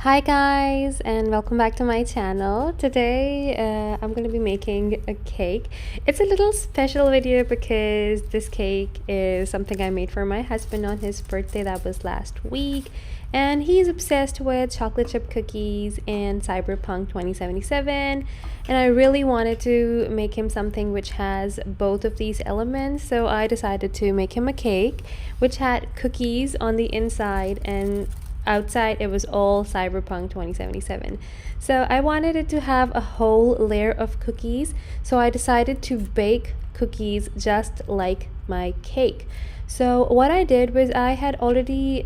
Hi guys, and welcome back to my channel. Today I'm going to be making a cake. It's a little special video because this cake is something I made for my husband on his birthday. That was last week, and he's obsessed with chocolate chip cookies and Cyberpunk 2077, and I really wanted to make him something which has both of these elements. So I decided to make him a cake which had cookies on the inside, and outside it was all Cyberpunk 2077. So I wanted it to have a whole layer of cookies, so I decided to bake cookies just like my cake. So what I did was I had already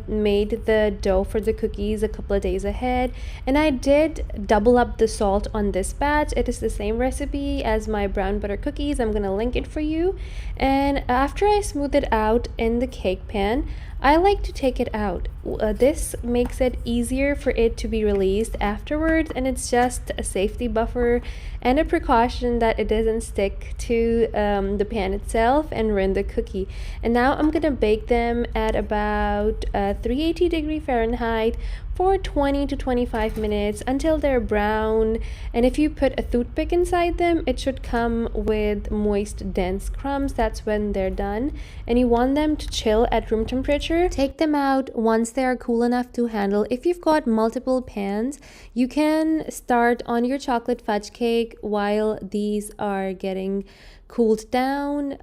made the dough for the cookies a couple of days ahead, and I did double up the salt on this batch. It is the same recipe as my brown butter cookies. I'm gonna link it for you. And after I smooth it out in the cake pan, I like to take it out. This makes it easier for it to be released afterwards, and it's just a safety buffer and a precaution that it doesn't stick to the pan itself and ruin the cookie. And now I'm gonna bake them at about 380 Fahrenheit for 20 to 25 minutes until they're brown. And if you put a toothpick inside them, it should come with moist, dense crumbs. That's when they're done. And you want them to chill at room temperature. Take them out once they are cool enough to handle. If you've got multiple pans, you can start on your chocolate fudge cake while these are getting cooled down,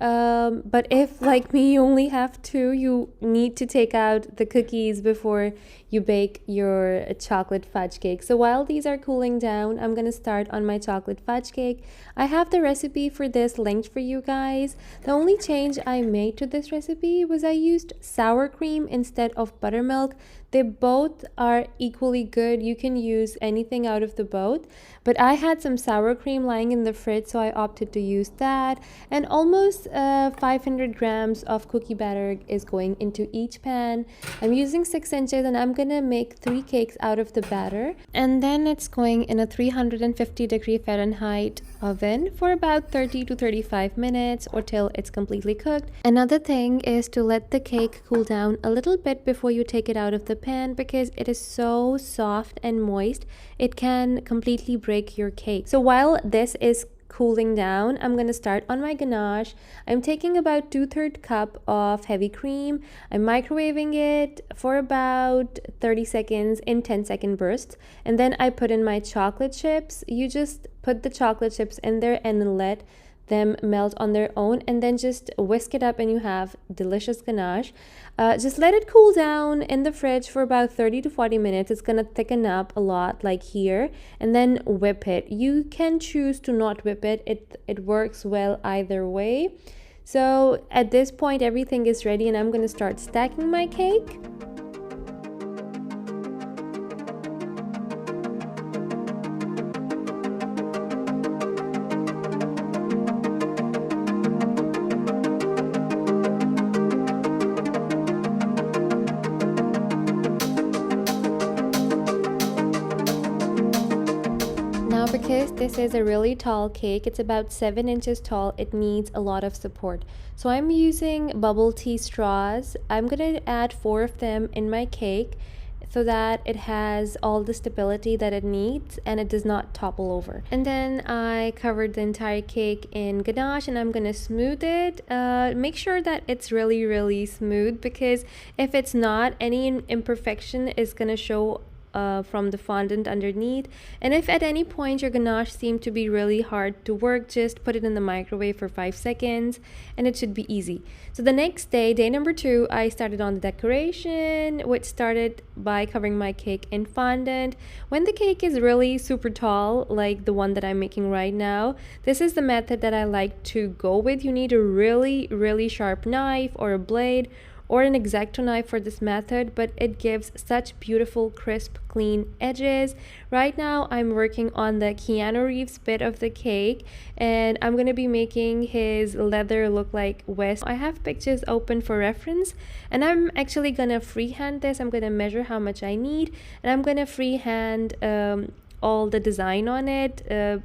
but if like me you only have two, you need to take out the cookies before you bake your chocolate fudge cake. So while these are cooling down, I'm gonna start on my chocolate fudge cake. I have the recipe for this linked for you guys. The only change I made to this recipe was I used sour cream instead of buttermilk. They both are equally good. You can use anything out of the both, but I had some sour cream lying in the fridge, so I opted to use that. And almost 500 grams of cookie batter is going into each pan. I'm using 6 inches, and I'm gonna make 3 cakes out of the batter, and then it's going in a 350 Fahrenheit oven for about 30 to 35 minutes or till it's completely cooked. Another thing is to let the cake cool down a little bit before you take it out of the pan, because it is so soft and moist it can completely break your cake. So while this is cooling down, I'm going to start on my ganache. I'm taking about 2/3 cup of heavy cream. I'm microwaving it for about 30 seconds in 10-second bursts, and then I put in my chocolate chips. You just put the chocolate chips in there and let them melt on their own, and then just whisk it up and you have delicious ganache. Just let it cool down in the fridge for about 30 to 40 minutes. It's gonna thicken up a lot like here, and then whip it. You can choose to not whip it. It works well either way. So at this point everything is ready, and I'm gonna start stacking my cake. Now, because this is a really tall cake, it's about 7 inches tall, it needs a lot of support. So I'm using bubble tea straws. I'm gonna add 4 of them in my cake so that it has all the stability that it needs and it does not topple over. And then I covered the entire cake in ganache, and I'm gonna smooth it. Make sure that it's really smooth, because if it's not, any imperfection is gonna show from the fondant underneath. And if at any point your ganache seemed to be really hard to work, just put it in the microwave for 5 seconds and it should be easy. So the next day, day number 2, I started on the decoration, which started by covering my cake in fondant. When the cake is really super tall, like the one that I'm making right now, this is the method that I like to go with. You need a really sharp knife or a blade or an X-Acto knife for this method, but it gives such beautiful, crisp, clean edges. Right now, I'm working on the Keanu Reeves bit of the cake, and I'm gonna be making his leather look like West. I have pictures open for reference, and I'm actually gonna freehand this. I'm gonna measure how much I need, and I'm gonna freehand all the design on it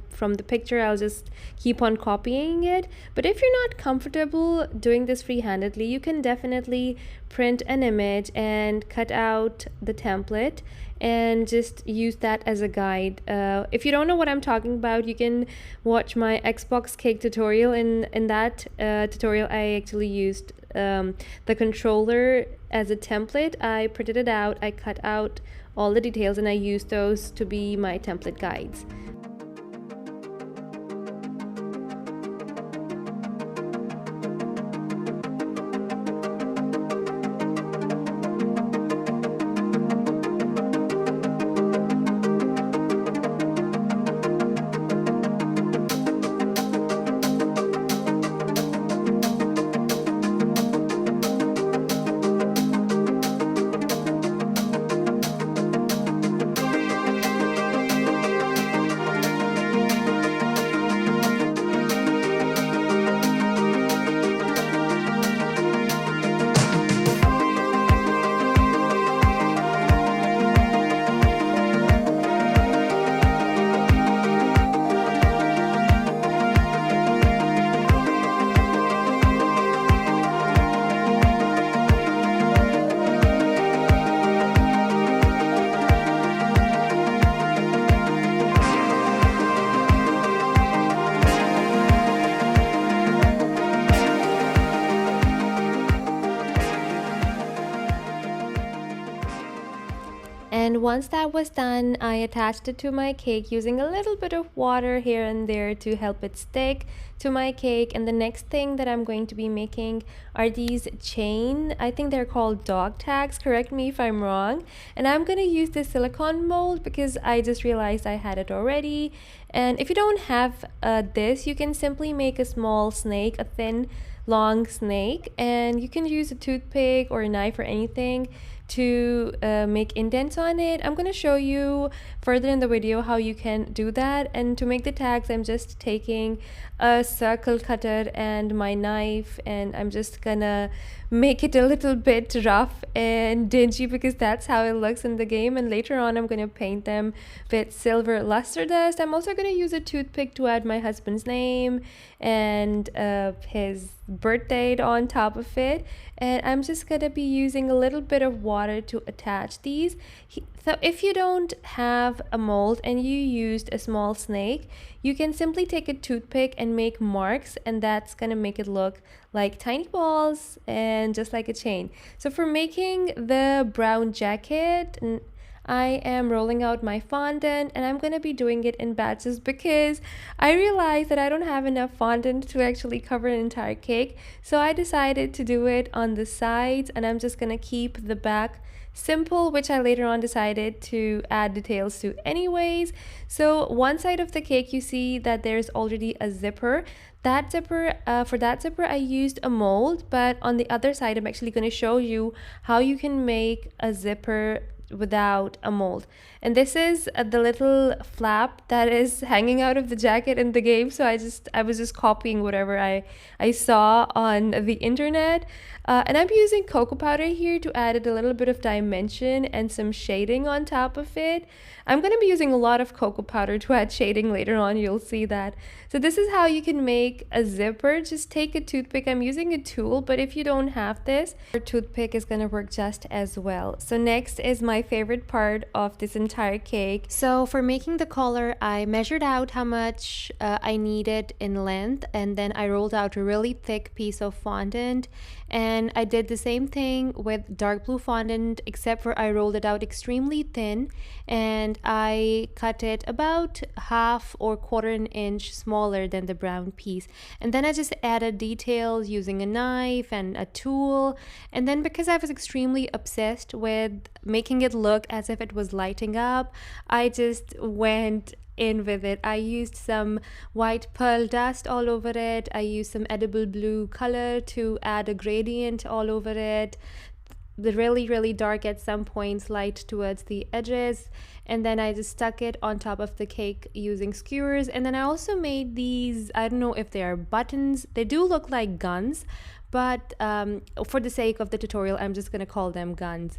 from the picture. I'll just keep on copying it. But if you're not comfortable doing this freehandedly, you can definitely print an image and cut out the template and just use that as a guide. If you don't know what I'm talking about, you can watch my Xbox cake tutorial. In that tutorial, I actually used the controller as a template. I printed it out, I cut out all the details, and I used those to be my template guides. And once that was done, I attached it to my cake using a little bit of water here and there to help it stick to my cake. And the next thing that I'm going to be making are these chain, I think they're called dog tags, correct me if I'm wrong. And I'm going to use this silicone mold because I just realized I had it already. And if you don't have this, you can simply make a small snake, a thin long snake, and you can use a toothpick or a knife or anything to make indents on it. I'm going to show you further in the video how you can do that. And to make the tags, I'm just taking a circle cutter and my knife, and I'm just gonna make it a little bit rough and dingy because that's how it looks in the game. And later on I'm gonna paint them with silver luster dust. I'm also gonna use a toothpick to add my husband's name and his birth date on top of it. And I'm just gonna be using a little bit of water to attach these. So if you don't have a mold and you used a small snake, you can simply take a toothpick and make marks, and that's gonna make it look like tiny balls and just like a chain. So for making the brown jacket, I am rolling out my fondant, and I'm gonna be doing it in batches because I realized that I don't have enough fondant to actually cover an entire cake. So I decided to do it on the sides, and I'm just gonna keep the back simple, which I later on decided to add details to anyways. So one side of the cake, you see that there's already a zipper. That zipper, for that zipper I used a mold, but on the other side I'm actually going to show you how you can make a zipper without a mold. And this is the little flap that is hanging out of the jacket in the game. So I was just copying whatever I saw on the internet. And I'm using cocoa powder here to add a little bit of dimension and some shading on top of it. I'm going to be using a lot of cocoa powder to add shading later on, you'll see that. So this is how you can make a zipper. Just take a toothpick. I'm using a tool, but if you don't have this, your toothpick is going to work just as well. So next is my favorite part of this entire cake. So for making the collar, I measured out how much I needed in length, and then I rolled out a really thick piece of fondant. And I did the same thing with dark blue fondant, except for I rolled it out extremely thin, and I cut it about half or quarter an inch smaller than the brown piece. And then I just added details using a knife and a tool. And then because I was extremely obsessed with making it look as if it was lighting up, I just went in with it. I used some white pearl dust all over it. I used some edible blue color to add a gradient all over it. The really dark at some points, light towards the edges. And then I just stuck it on top of the cake using skewers. And then I also made these, I don't know if they are buttons. They do look like guns, but for the sake of the tutorial, I'm just gonna call them guns.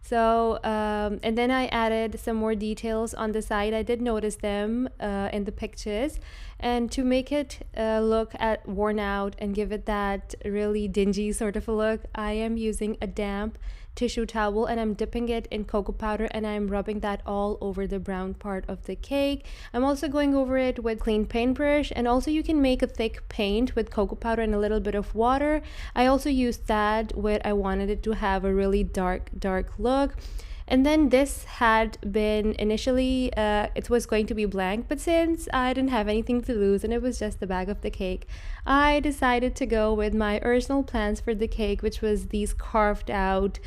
So, and then I added some more details on the side. I did notice them in the pictures. And to make it look at worn out and give it that really dingy sort of a look, I am using a damp tissue towel and I'm dipping it in cocoa powder and I'm rubbing that all over the brown part of the cake. I'm also going over it with clean paintbrush, and also you can make a thick paint with cocoa powder and a little bit of water. I also used that where I wanted it to have a really dark look. And then this had been initially, it was going to be blank, but since I didn't have anything to lose and it was just the bag of the cake, I decided to go with my original plans for the cake, which was these carved out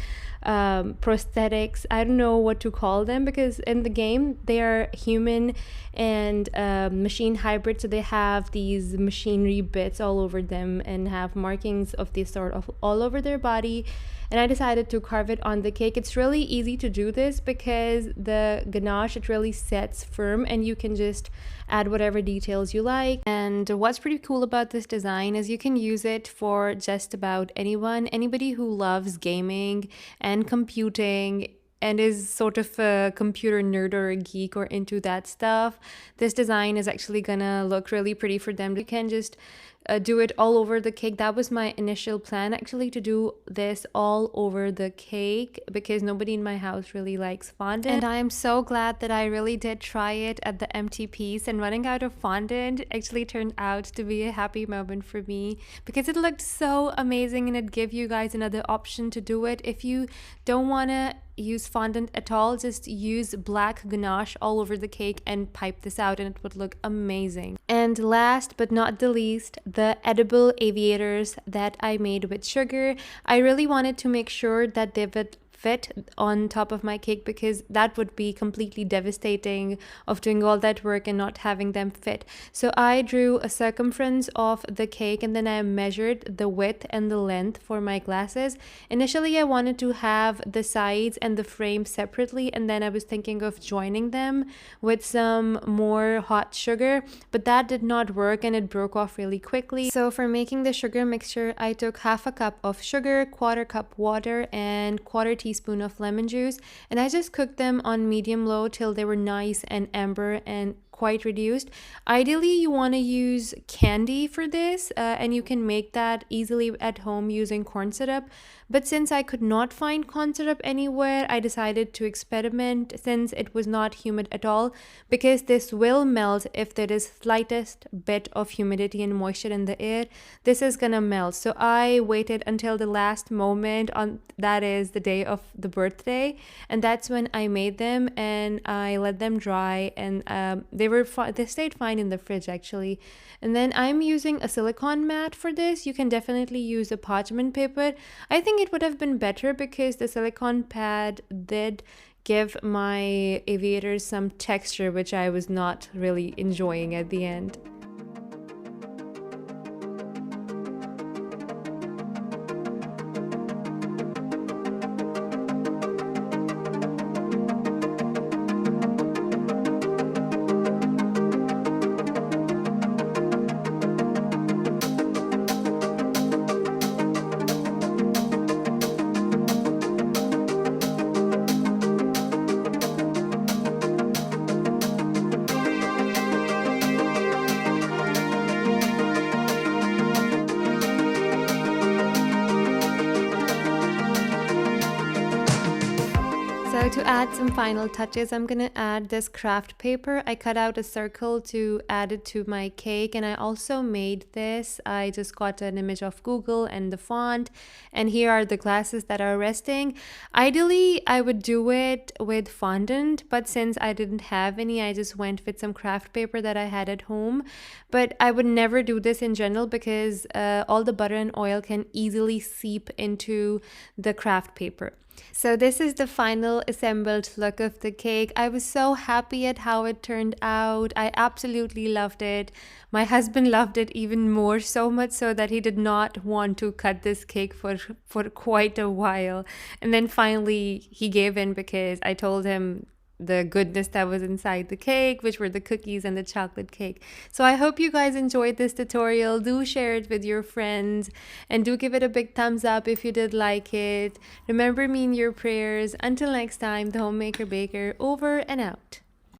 prosthetics. I don't know what to call them because in the game they are human and machine hybrid, so they have these machinery bits all over them and have markings of this sort of all over their body. And I decided to carve it on the cake. It's really easy to do this because the ganache, it really sets firm and you can just add whatever details you like. And what's pretty cool about this design is you can use it for just about anyone, anybody who loves gaming and computing and is sort of a computer nerd or a geek or into that stuff. This design is actually gonna look really pretty for them. You can just do it all over the cake. That was my initial plan, actually, to do this all over the cake because nobody in my house really likes fondant. And I am so glad that I really did try it at the empty piece, and running out of fondant actually turned out to be a happy moment for me because it looked so amazing and it gave you guys another option to do it. If you don't want to use fondant at all, just use black ganache all over the cake and pipe this out and it would look amazing. And last but not the least, the edible aviators that I made with sugar. I really wanted to make sure that they would fit on top of my cake because that would be completely devastating of doing all that work and not having them fit. So I drew a circumference of the cake and then I measured the width and the length for my glasses. Initially I wanted to have the sides and the frame separately, and then I was thinking of joining them with some more hot sugar, but that did not work and it broke off really quickly. So for making the sugar mixture, I took half a cup of sugar, quarter cup water, and quarter teaspoon of lemon juice, and I just cooked them on medium-low till they were nice and amber and quite reduced. Ideally, you want to use candy for this, and you can make that easily at home using corn syrup. But since I could not find corn syrup anywhere, I decided to experiment since it was not humid at all, because this will melt if there is slightest bit of humidity and moisture in the air. This is gonna melt. So I waited until the last moment, on that is the day of the birthday, and that's when I made them and I let them dry, and they stayed fine in the fridge actually. And then I'm using a silicone mat for this. You can definitely use a parchment paper. I think it would have been better because the silicone pad did give my aviators some texture, which I was not really enjoying at the end. So to add some final touches, I'm gonna add this craft paper. I cut out a circle to add it to my cake, and I also made this. I just got an image of Google and the font, and here are the glasses that are resting. Ideally, I would do it with fondant, but since I didn't have any, I just went with some craft paper that I had at home. But I would never do this in general because all the butter and oil can easily seep into the craft paper. So this is the final assembled look of the cake. I was so happy at how it turned out. I absolutely loved it. My husband loved it even more, so much so that he did not want to cut this cake for quite a while. And then finally he gave in because I told him the goodness that was inside the cake, which were the cookies and the chocolate cake. So I hope you guys enjoyed this tutorial. Do share it with your friends and do give it a big thumbs up if you did like it. Remember me in your prayers. Until next time, the Homemaker Baker over and out.